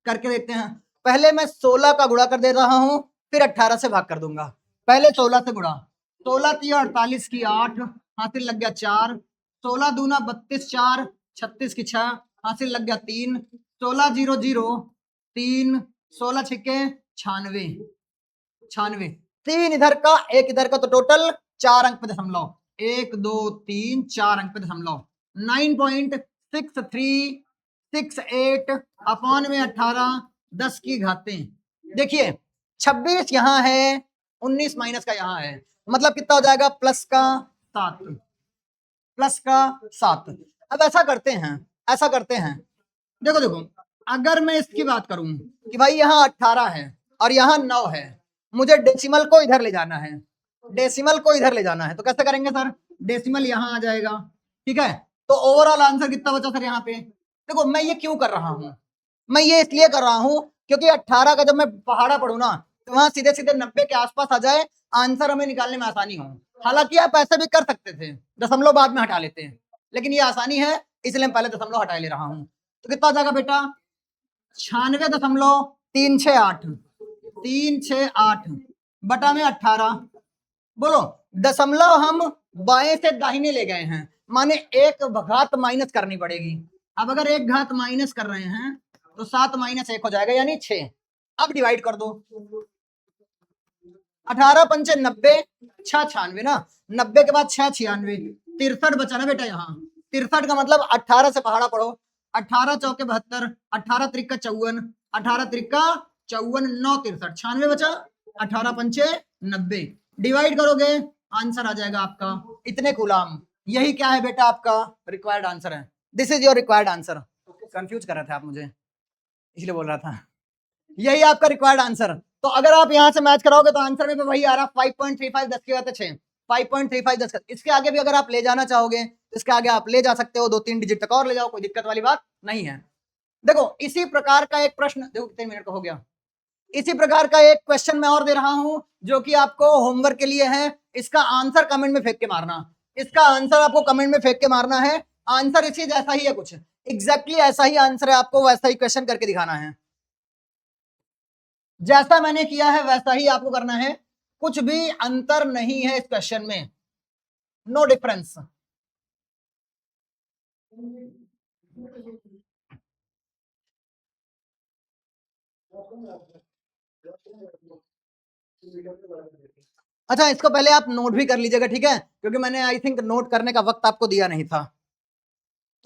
Speaker 1: करके देखते हैं। पहले मैं 16 का गुणा कर दे रहा हूं, फिर 18 से भाग कर दूंगा। पहले 16 से गुणा, 16 3 48 की 8 हासिल लग गया 4, 16 दूना 32 4 36 की 6 हासिल लग गया 3, 16 0 0 3, 16 छिक्के 96, 96 3 इधर का 1 इधर का, तो टोटल 4 अंक पे दशमलव, 1 2 3 4 अंक पे दशमलव 9.6368 अपॉन में 18 10 की घातें। देखिए 26 यहाँ है, 19 माइनस का यहाँ है, मतलब कितना हो जाएगा? प्लस का 7, प्लस का 7। अब ऐसा करते हैं, ऐसा करते हैं, देखो देखो अगर मैं इसकी बात करूं कि भाई यहाँ 18 है और यहाँ 9 है, मुझे डेसिमल को इधर ले जाना है, डेसिमल को इधर ले जाना है, तो कैसे करेंगे सर? डेसिमल यहाँ आ जाएगा, ठीक है। तो ओवरऑल आंसर कितना बचा सर यहाँ पे? देखो मैं ये क्यों कर रहा हूँ, मैं ये इसलिए कर रहा हूँ क्योंकि 18 का जब मैं पहाड़ा पढ़ू ना तो वहां सीधे सीधे 90 के आसपास आ जाए, आंसर हमें निकालने में आसानी हो। हालांकि आप ऐसे भी कर सकते थे, दशमलव बाद में हटा लेते हैं, लेकिन ये आसानी है इसलिए मैं पहले दशमलव हटा ले रहा हूँ। तो कितना आ जाएगा बेटा? 96.368 368 बटा में 18। बोलो दशमलव हम बाएं से दाहिने ले गए हैं, माने एक घात माइनस करनी पड़ेगी। अब अगर एक घात माइनस कर रहे हैं तो 7 - 1 हो जाएगा यानी 6। अब डिवाइड कर दो, 18 पंचे 90 6 96 ना, 90 के बाद 6 96 63 बचा ना बेटा यहाँ। 63 का मतलब 18 से पहाड़ा पढ़ो, 18 चौके 72, 18 त्रिक का 54, 18 त्रिका 54, 9 63, 96 बचा, 18 पंचे 90, डिवाइड करोगे आंसर आ जाएगा आपका इतने कूलाम। यही क्या है बेटा आपका रिक्वायर्ड आंसर है। This is your required answer. Confuse कर रहे थे आप मुझे, इसलिए बोल रहा था। यही आपका रिक्वायर्ड आंसर। तो अगर आप यहां से मैच कराओगे तो आंसर में वही आ रहा 5.35 10 की बात 6, 5.35 10। इसके आगे भी अगर आप ले जाना चाहोगे तो इसके आगे आप ले जा सकते हो, 2-3 डिजिट तक और ले जाओ, कोई दिक्कत वाली बात नहीं है। देखो इसी प्रकार का एक प्रश्न, देखो कितने मिनट का हो गया। इसी प्रकार का एक क्वेश्चन मैं और दे रहा हूं जो कि आपको होमवर्क के लिए है। इसका आंसर कमेंट में फेंक के मारना, इसका आंसर आपको कमेंट में फेंक के मारना है। आंसर इसी जैसा ही है, कुछ एग्जैक्टली ऐसा ही आंसर है, आपको वैसा ही क्वेश्चन करके दिखाना है। जैसा मैंने किया है वैसा ही आपको करना है, कुछ भी अंतर नहीं है इस क्वेश्चन में, नो डिफरेंस। अच्छा इसको पहले आप नोट भी कर लीजिएगा, ठीक है, क्योंकि मैंने आई थिंक नोट करने का वक्त आपको दिया नहीं था।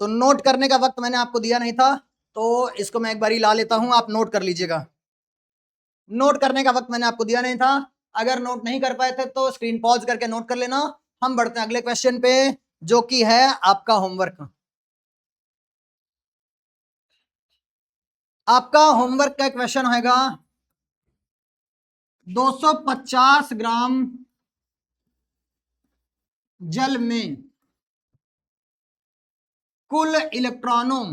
Speaker 1: तो नोट करने का वक्त मैंने आपको दिया नहीं था, तो इसको मैं एक बारी ला लेता हूं, आप नोट कर लीजिएगा। नोट करने का वक्त मैंने आपको दिया नहीं था, अगर नोट नहीं कर पाए थे तो स्क्रीन पॉज करके नोट कर लेना। हम बढ़ते हैं अगले क्वेश्चन पे जो कि है आपका होमवर्क। आपका होमवर्क का क्वेश्चन होगा 250 ग्राम जल में कुल इलेक्ट्रॉनों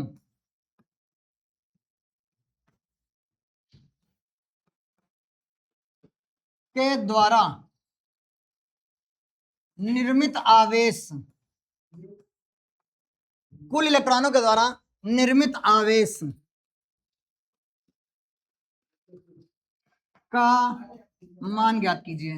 Speaker 1: के द्वारा निर्मित आवेश, कुल इलेक्ट्रॉनों के द्वारा निर्मित आवेश का मान ज्ञात कीजिए।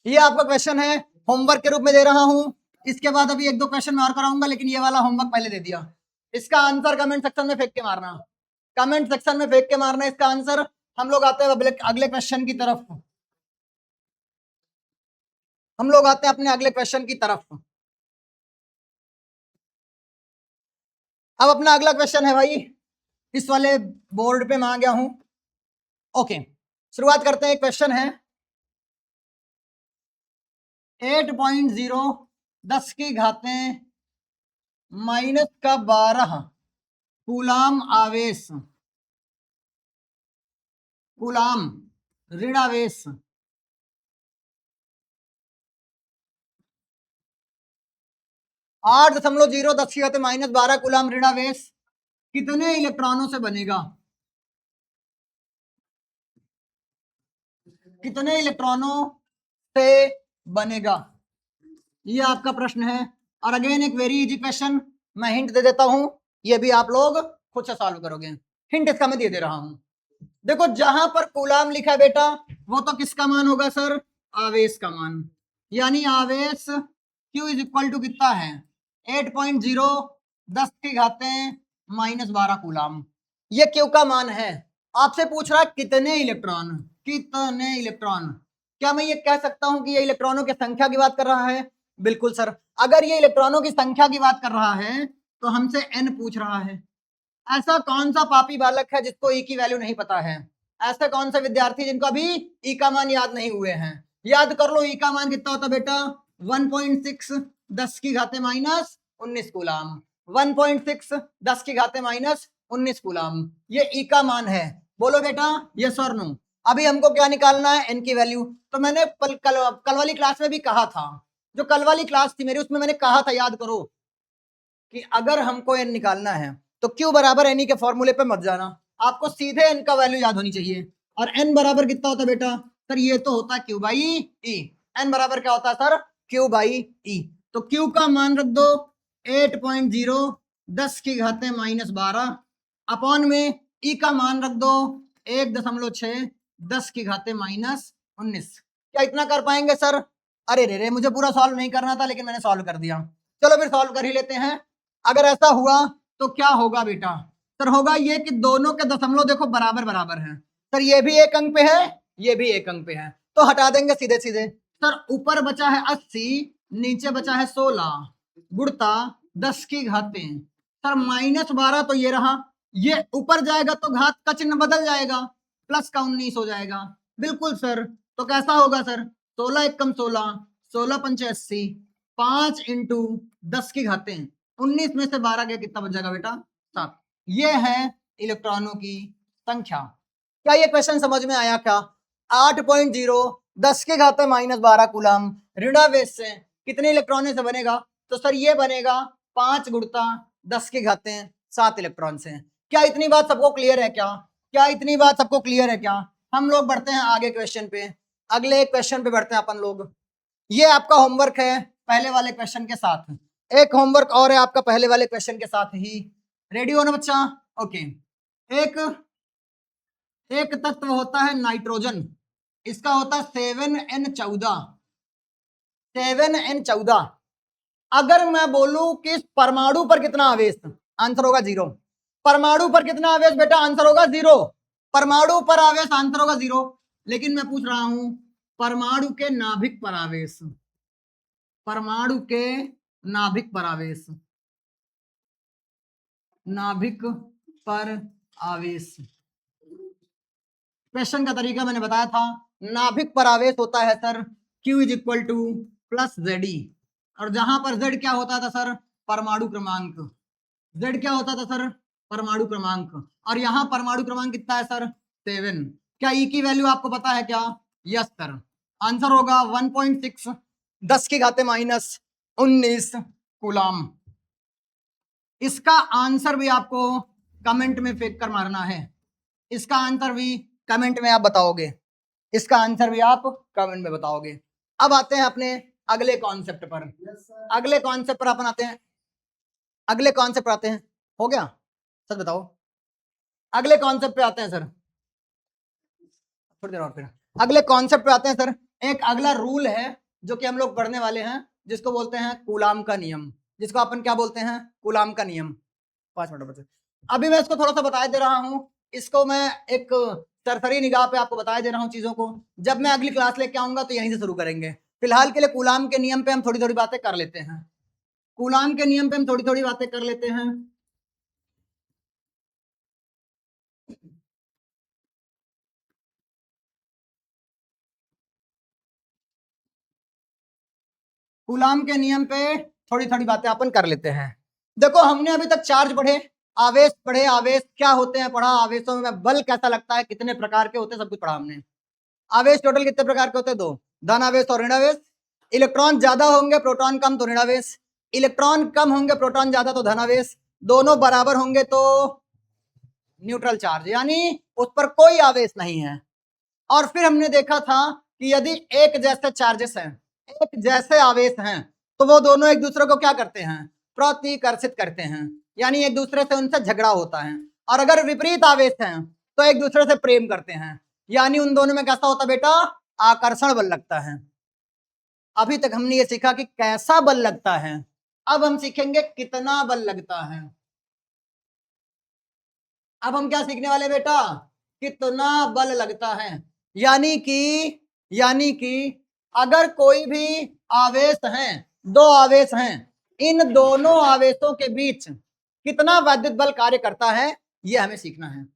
Speaker 1: ये आपका क्वेश्चन है, होमवर्क के रूप में दे रहा हूं। इसके बाद अभी 1-2 क्वेश्चन मैं और कराऊंगा, लेकिन ये वाला होमवर्क पहले दे दिया। इसका आंसर कमेंट सेक्शन में फेंक के मारना, कमेंट सेक्शन में फेंक के मारना इसका आंसर। हम लोग आते हैं अगले क्वेश्चन की तरफ, हम लोग आते हैं अपने अगले क्वेश्चन की तरफ। अब अपना अगला क्वेश्चन है भाई, इस वाले बोर्ड पे मैं आ गया हूं। ओके शुरुआत करते हैं। क्वेश्चन है 8.0 10 की घातें -12 कूलाम आवेश, कूलाम ऋण आवेश 8.0 10 की घातें -12 कूलाम ऋण आवेश कितने इलेक्ट्रॉनों से बनेगा? कितने इलेक्ट्रॉनों से बनेगा, ये आपका प्रश्न है। और अगेन एक वेरी इजी क्वेश्चन, मैं हिंट दे देता हूं, ये भी आप लोग खुद से सॉल्व करोगे। हिंट इसका मैं दे रहा हूं। देखो जहां पर कूलाम लिखा है बेटा, वो तो किसका मान होगा सर? आवेश का मान। यानी आवेश Q इज इक्वल टू कितना है? 8.0 10 की घातें -12 कूलाम। ये Q का मान है। आपसे पूछ रहा है कितने इलेक्ट्रॉन, कितने इलेक्ट्रॉन। क्या मैं ये कह सकता हूं कि ये इलेक्ट्रॉनों की संख्या की बात कर रहा है? बिल्कुल सर, अगर ये इलेक्ट्रॉनों की संख्या की बात कर रहा है तो हमसे n पूछ रहा है। ऐसा कौन सा पापी बालक है जिसको ई की वैल्यू नहीं पता है? ऐसे कौन से विद्यार्थी जिनको अभी ई का मान याद नहीं हुए हैं? याद कर लो, ई का मान कितना होता बेटा? 1.6 10 की घाते -19 कूलाम। 1.6 10 की घाते -19 कूलाम, ये ई का मान है। बोलो बेटा यस और नो। अभी हमको क्या निकालना है? एन की वैल्यू। तो मैंने कल वाली क्लास में भी कहा था, जो कल वाली क्लास थी मेरी, उसमें मैंने कहा था, याद करो, कि अगर हमको एन निकालना है तो Q बराबर एन के फॉर्मूले पे मत जाना, आपको सीधे एन का वैल्यू याद होनी चाहिए। और एन बराबर कितना होता है बेटा? सर ये तो होता है Q बाई ई। एन बराबर क्या होता है सर? Q by E. तो Q का मान रख दो 8.0 10 की घाते -12 अपॉन में ई का मान रख दो 1.6 10 की घाते -19। क्या इतना कर पाएंगे सर? अरे रे मुझे पूरा सॉल्व नहीं करना था, लेकिन मैंने सॉल्व कर दिया। चलो फिर सॉल्व कर ही लेते हैं। अगर ऐसा हुआ तो क्या होगा बेटा? सर होगा ये कि दोनों के दशमलव देखो बराबर बराबर हैं। सर ये भी एक अंक पे है, ये भी एक अंक पे है, तो हटा देंगे सीधे सीधे। सर ऊपर बचा है 80, नीचे बचा है 16, गुणता 10 की घातें। सर -12 तो ये रहा, ये ऊपर जाएगा तो घात का चिन्ह बदल जाएगा, प्लस का 19 हो जाएगा। बिल्कुल सर, तो कैसा होगा सर, 16 एकम 16, 16 पंचे 80, 5 इंटू 10 की घातें 19 में से 12 गया, कितना बच जाएगा बेटा, 7। ये है इलेक्ट्रॉनों की संख्या। क्या ये क्वेश्चन समझ में आया क्या? 8.0 10 की घातें -12 कूलम ऋणावेश से कितने इलेक्ट्रॉन से बनेगा? तो सर ये बनेगा 5 गुणा 10 की घातें 7 इलेक्ट्रॉन से। क्या इतनी बात सबको क्लियर है क्या? क्या इतनी बात सबको क्लियर है क्या? हम लोग बढ़ते हैं आगे क्वेश्चन पे, अगले क्वेश्चन पे बढ़ते हैं अपन लोग। ये आपका होमवर्क है पहले वाले क्वेश्चन के साथ, एक होमवर्क और है आपका पहले वाले क्वेश्चन के साथ ही। रेडी हो ना बच्चा? ओके। एक तत्व होता है नाइट्रोजन, इसका होता है 7n14, 7n14। अगर मैं बोलूं कि परमाणु पर कितना आवेश, आंसर होगा 0। परमाणु पर कितना आवेश बेटा? आंसर होगा 0। परमाणु पर आवेश आंसर होगा 0। लेकिन मैं पूछ रहा हूं परमाणु के नाभिक पर आवेश, परमाणु के नाभिक पर आवेश, नाभिक पर आवेश। क्वेश्चन का तरीका मैंने बताया था, नाभिक पर आवेश होता है sir Q is equal two plus ZE, और जहां पर Z क्या होता था सर? परमाणु क्रमांक। Z क्या होता था सर? परमाणु क्रमांक। और यहाँ परमाणु क्रमांक कितना है सर? 7। क्या E की वैल्यू आपको पता है क्या? यस सर, आंसर होगा 1.6 10 की घाते -19 कूलम। इसका आंसर भी आपको कमेंट में फेंक कर मारना है, इसका आंसर भी कमेंट में आप बताओगे, इसका आंसर भी आप कमेंट में बताओगे। अब आते हैं अपने अगले कॉन्सेप्ट पर। अगले कॉन्सेप्ट पर अपन आते हैं, अगले कॉन्सेप्ट पर आते हैं। हो गया? सच बताओ, अगले कॉन्सेप्ट पे आते हैं सर, थोड़ी देर और फिर अगले कॉन्सेप्ट पे आते हैं सर। एक अगला रूल है जो कि हम लोग पढ़ने वाले हैं, जिसको बोलते हैं कूलाम का नियम, जिसको अपन क्या बोलते हैं? कूलाम का नियम। 5 मिनट बचे, अभी मैं इसको थोड़ा सा बता दे रहा हूँ, इसको मैं एक सरसरी निगाह पे आपको बता दे रहा हूँ चीजों को। जब मैं अगली क्लास लेके आऊंगा तो यहीं से शुरू करेंगे। फिलहाल के लिए कूलाम के नियम पे हम थोड़ी थोड़ी बातें कर लेते हैं, कूलाम के नियम पे हम थोड़ी थोड़ी बातें कर लेते हैं। कूलाम के नियम पे थोड़ी थोड़ी बातें अपन कर लेते हैं। देखो हमने अभी तक चार्ज पढ़े, आवेश पढ़े, आवेश क्या होते हैं पढ़ा, आवेशों में बल कैसा लगता है, कितने प्रकार के होते हैं, सब कुछ पढ़ा हमने। आवेश टोटल कितने प्रकार के होते हैं? 2, धनावेश और ऋणावेश। इलेक्ट्रॉन ज्यादा होंगे प्रोटॉन कम तो ऋणावेश, इलेक्ट्रॉन कम होंगे प्रोटॉन ज्यादा तो धनावेश, दोनों बराबर होंगे तो न्यूट्रल चार्ज, यानी उस पर कोई आवेश नहीं है। और फिर हमने देखा था कि यदि एक जैसे चार्जेस हैं, एक जैसे आवेश हैं, तो वो दोनों एक दूसरे को क्या करते हैं? प्रतिकर्षित करते हैं, यानी एक दूसरे से उनसे झगड़ा होता है। और अगर विपरीत आवेश हैं तो एक दूसरे से प्रेम करते हैं, यानी उन दोनों में कैसा होता है बेटा? आकर्षण बल लगता है। अभी तक हमने ये सीखा कि कैसा बल लगता है, अब हम सीखेंगे कितना बल लगता है। अब हम क्या सीखने वाले बेटा? कितना बल लगता है। यानी कि अगर कोई भी आवेश है, 2 आवेश हैं, इन दोनों आवेशों के बीच कितना वैद्युत बल कार्य करता है, ये हमें सीखना है।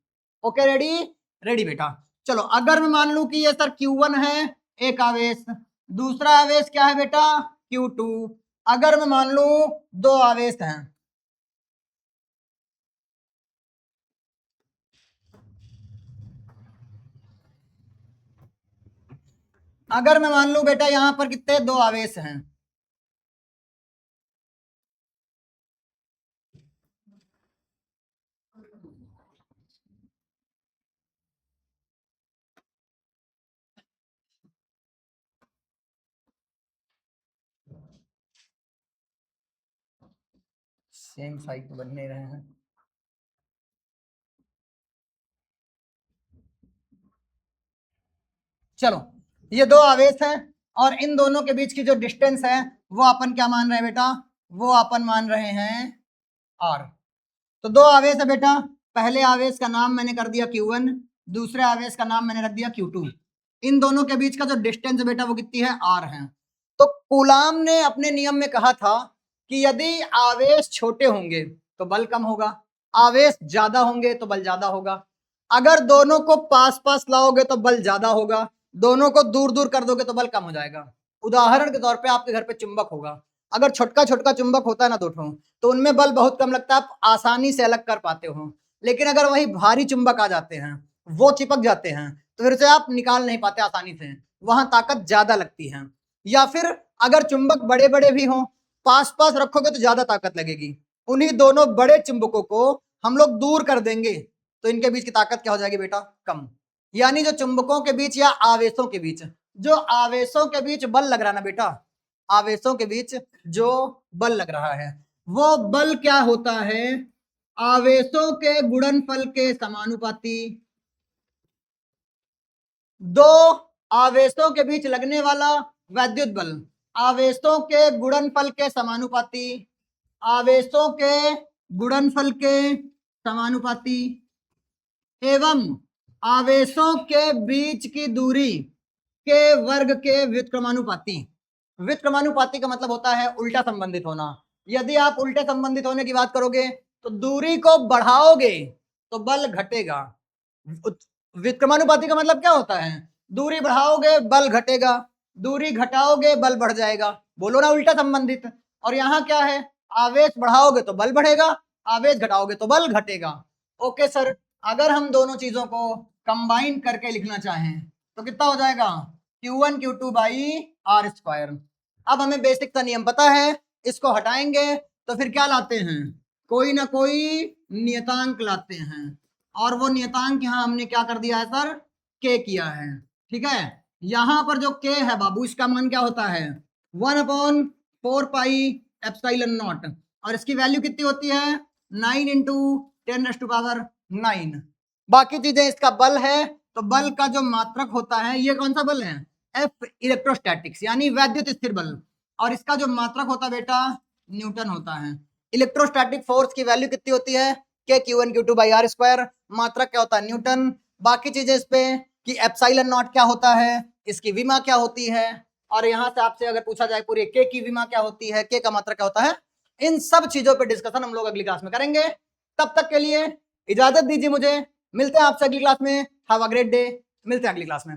Speaker 1: Okay ready? रेडी बेटा। चलो अगर मैं मान लूं कि ये सर Q1 है एक आवेश, दूसरा आवेश क्या है बेटा? Q2। अगर मैं मान लूं 2 आवेश हैं, अगर मैं मान लूं बेटा यहां पर कितने 2 आवेश हैं, सेम साइड बन नहीं रहे हैं। चलो ये 2 आवेश हैं और इन दोनों के बीच की जो डिस्टेंस है वो अपन क्या मान रहे हैं बेटा? वो अपन मान रहे हैं r। तो 2 आवेश है बेटा, पहले आवेश का नाम मैंने कर दिया Q1, दूसरे आवेश का नाम मैंने रख दिया Q2। इन दोनों के बीच का जो डिस्टेंस बेटा वो कितनी है? r है। तो कूलाम ने अपने नियम में कहा था कि यदि आवेश छोटे होंगे तो बल कम होगा, आवेश ज्यादा होंगे तो बल ज्यादा होगा। अगर दोनों को पास पास लाओगे तो बल ज्यादा होगा, दोनों को दूर दूर कर दोगे तो बल कम हो जाएगा। उदाहरण के तौर पे आपके घर पे चुंबक होगा, अगर छोटका छोटका चुंबक होता है ना दो ठो, तो उनमें बल बहुत कम लगता है, आप आसानी से अलग कर पाते हो। लेकिन अगर वही भारी चुंबक आ जाते हैं, वो चिपक जाते हैं, तो फिर से आप निकाल नहीं पाते आसानी से, वहां ताकत ज्यादा लगती है। या फिर अगर चुंबक बड़े बड़े भी हों, पास पास रखोगे तो ज्यादा ताकत लगेगी, उन्हीं दोनों बड़े चुंबकों को हम लोग दूर कर देंगे तो इनके बीच की ताकत क्या हो जाएगी बेटा, कम। यानी जो चुंबकों के बीच या आवेशों के बीच, जो आवेशों के बीच बल लग रहा ना बेटा, आवेशों के बीच जो बल लग रहा है, वो बल क्या होता है, आवेशों के गुणनफल के समानुपाती। दो आवेशों के बीच लगने वाला वैद्युत बल आवेशों के गुणनफल के समानुपाती, आवेशों के गुणनफल के समानुपाती एवं आवेशों के बीच की दूरी के वर्ग के व्युत्क्रमानुपाती। व्युत्क्रमानुपाती का मतलब होता है उल्टा संबंधित होना। यदि आप उल्टे संबंधित होने की बात करोगे तो दूरी को बढ़ाओगे तो बल घटेगा। व्युत्क्रमानुपाती का मतलब क्या होता है, दूरी बढ़ाओगे बल घटेगा, दूरी घटाओगे बल बढ़ जाएगा, बोलो ना उल्टा संबंधित। और यहाँ क्या है, आवेश बढ़ाओगे तो बल बढ़ेगा, आवेश घटाओगे तो बल घटेगा। ओके सर, अगर हम दोनों चीजों को कंबाइन करके लिखना चाहें तो कितना हो जाएगा, Q1 Q2 by are square. अब हमें बेसिक सा नियम पता है, इसको हटाएंगे तो फिर क्या लाते हैं, कोई ना कोई नियतांक लाते हैं, और वो नियतांक यहाँ हमने क्या कर दिया है सर, के किया है। ठीक है, यहाँ पर जो के है बाबू, इसका मान क्या होता है 1/4 पाई एप्सिलॉन नॉट, और इसकी वैल्यू कितनी होती है 9 × 10⁹ बाकी चीजें इसका बल है, तो बल का जो मात्रक होता है, ये कौन सा बल है, एफ इलेक्ट्रोस्टैटिक्स यानी वैद्युत स्थिर बल, और इसका जो मात्रक होता है बेटा न्यूटन होता है। इलेक्ट्रोस्टैटिक फोर्स की वैल्यू कितनी होती है, के Q1 Q2 by are square, मात्रक क्या होता है न्यूटन। बाकी चीजें इस पे कि एप्सिलॉन नॉट क्या होता है, इसकी विमा क्या होती है, और यहाँ से आपसे अगर पूछा जाए पूरी के की विमा क्या होती है, के का मात्रक क्या होता है, इन सब चीजों पे डिस्कशन हम लोग अगली क्लास में करेंगे। तब तक के लिए इजाजत दीजिए मुझे, मिलते हैं आपसे अगली क्लास में। हैव अ ग्रेट डे, मिलते हैं अगली क्लास में।